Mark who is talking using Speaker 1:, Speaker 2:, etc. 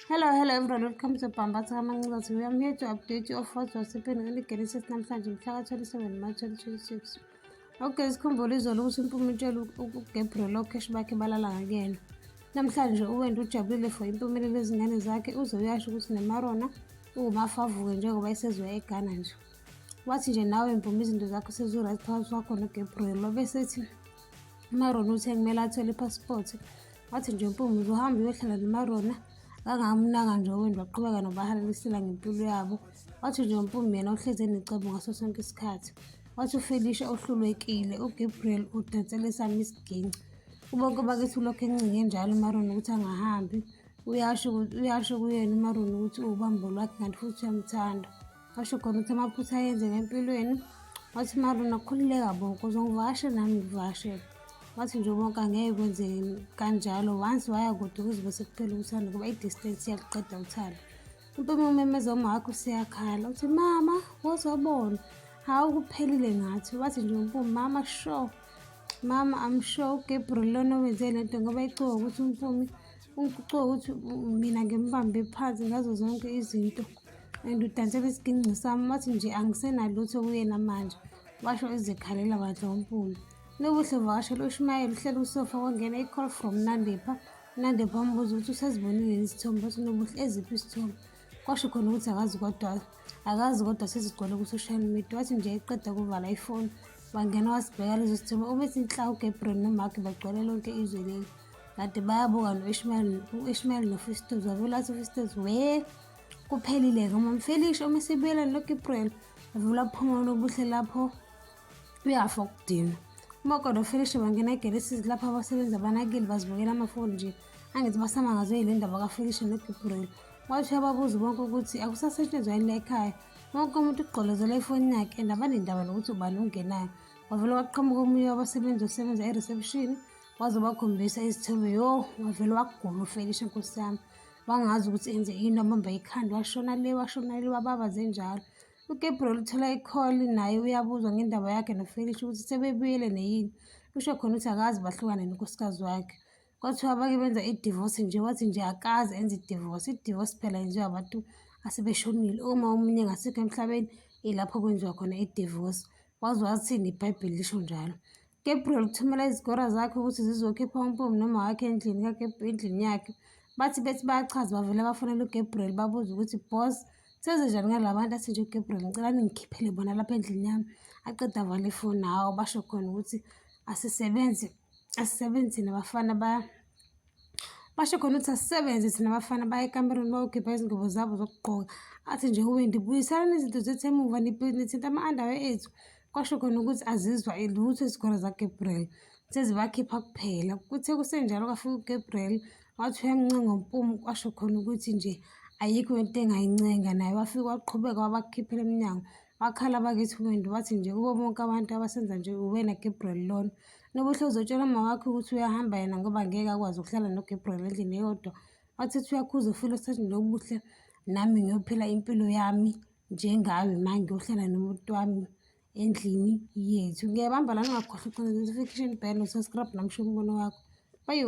Speaker 1: Hello everyone, welcome to Pambatha Mangazi. We are here to update you of what was happening in the Genesis namhlanje mhla 27 March 2026. Okay, sikhumbule izolo ukuthi impumelelo uGabriel okheshi bakhe balala ngakuyena. Namhlanje uwenda ujabulile for impumelelo ezingane zakhe uze uyasho ukuthi neMarona umafavuke njengoba esezoya eGhana nje. Wathi nje nawe mpumi izinto zakho sezuright phakathi kwakho noGabriel wabese ethi uMarona uthe kumele athole ipassport. Wathi nje mpumi uzohamba uyohlala neMarona kangamunaka nje owendwa waqhubeka nobahalelisela ngempilo yabo. Wathi nje umpumi yena uhlezi enecebo ngaso sonke isikhathi. Wathi uFelicia ohlulekile uGabriel udansela esami isiginci. Ubonke bakithi ulokhu encinge njalo uMarona ukuthi angahambi. Uyasho kuyena uMarona ukuthi ubambo lwakhe kanti futhi uyamthanda. Washo khona ukuthi amaphutha ayenzeka empilweni. Wathi Marona khulileka bonke uzongivakasha nami ngivakashele. Wathi nje bonke angeke kwenzeke kanjalo once waya kodwa kuzobe sekuphela uthando ngoba i-distance iyaqeda uthando. Umpumi umemeza uma wakho usiyakhala uthi mama wozobona hawu kuphelile ngathi. Wathi nje umpumi mama sure mama I'm sure uGabriel lona wenze lento ngoba icuka ukuthi umpumi ucuka ukuthi mina ngimbambe phansi ngazo zonke izinto and udansela isiginci sami. Wathi nje angisenalutho kuyena manje. Washo ezekhalela badla umpumi. Nobuhle vakashela uShumayeli uhleli usofa kwangena i-call from Nandipha. Nandipha wambuza ukuthi usazibonile izithombe. Wathi Nobuhle eziphi izithombe? Kwasho khona ukuthi akazi kodwa sezigcwele ku-social media. Wathi nje eqeda kuvala ifoni wangena wasibheka lezo zithombe ubethi inhla uGabriel noMark bagcwele lonke izwe leli. Kade bayabuka no-Ishmael noFestus. Wavela wathi uFestus kuphelile-ke uMamFelicia uma esibuyelani noGabriel. Wavela waphuma Nobuhle lapho uyafa ukudinwa. Umoko noFelicia bangena eGenesis lapho abasebenzi abanakile bazibukela amafoni nje angithi basamangazwe yile ndaba kaFelicia noGabriel. Wathi uyababuza bonke ukuthi akusasetshenzwa yini la ekhaya. Wonke umuntu ugqolozela ifoni yakhe and abanendaba nokuthi ubani ungenayo. Wavele waqhamuka omunye wabasebenzi osebenza e-reception waze bakhombisa izithombe. Wavele wagula uFelicia nkosi yami wangazi ukuthi enze yini wabamba ikhanda washona le wababaze njalo. uGabriel uthola i-call naye uyabuzwa ngendaba yakhe noFelicia ukuthi sebebuyele neyini. Usho khona ukuthi akazi bahlukane nonkosikazi wakhe. Kwathiwa abake benza i-divorce nje. Wathi nje akazi enze i-divorce. I-divorce phela yenziwa abantu asebeshonile. Uma omunye ngasekho emhlabeni ilapho kwenziwa khona i-divorce. Wazi wathini iBhayibheli lisho njalo. Gabriel uthumela izikora zakhe ukuthi zizokhipha umpumi noma wakhe endlini yakhe. Bethi bayachaza bavele bafonela uGabriel babuza ukuthi boss sezenjani ngalabantu. Athi nje uGabriel ngicela ningikhiphele bona lapha endlini yami. Aqeda avala ifoni. Hawo basho khona ukuthi asisebenzi nabafana basho khona ukuthi asisebenze thina abafana baya ekamereni bayokhipha izingubo zabo zokugqoka. Athi nje uWendi buyiselani izinto zethu emuva nithinta ama-underwear ethu. Kwasho khona ukuthi azizwa lutho izikora zaGabriel sezibakhipha kuphela. Kuthe kusenjalo kwafika uGabriel wathi uyamncenga umpumi. Kwasho khona ukuthi nje ayikho into engayincenga naye wafika waqhubeka wabakhiphela emnyango. Wakhala bakithi uWendi wathi nje kubo bonke abantu abasenza nje uwena Gabriel lona. Nobuhle uzotshela uma wakhe ukuthi uyahamba yena ngoba angeke akwazi ukuhlala noGabriel endlini eyodwa. Wathi uyakhuza uFelicia wathi Nobuhle nami ngiyophila impilo yami njengawe manje ngiyohlala nomuntu wami endlini yethu. Ngiyabamba la ningakhohlwa uconnect notification bell no-subscribe nami sho umbono wakho. Bye.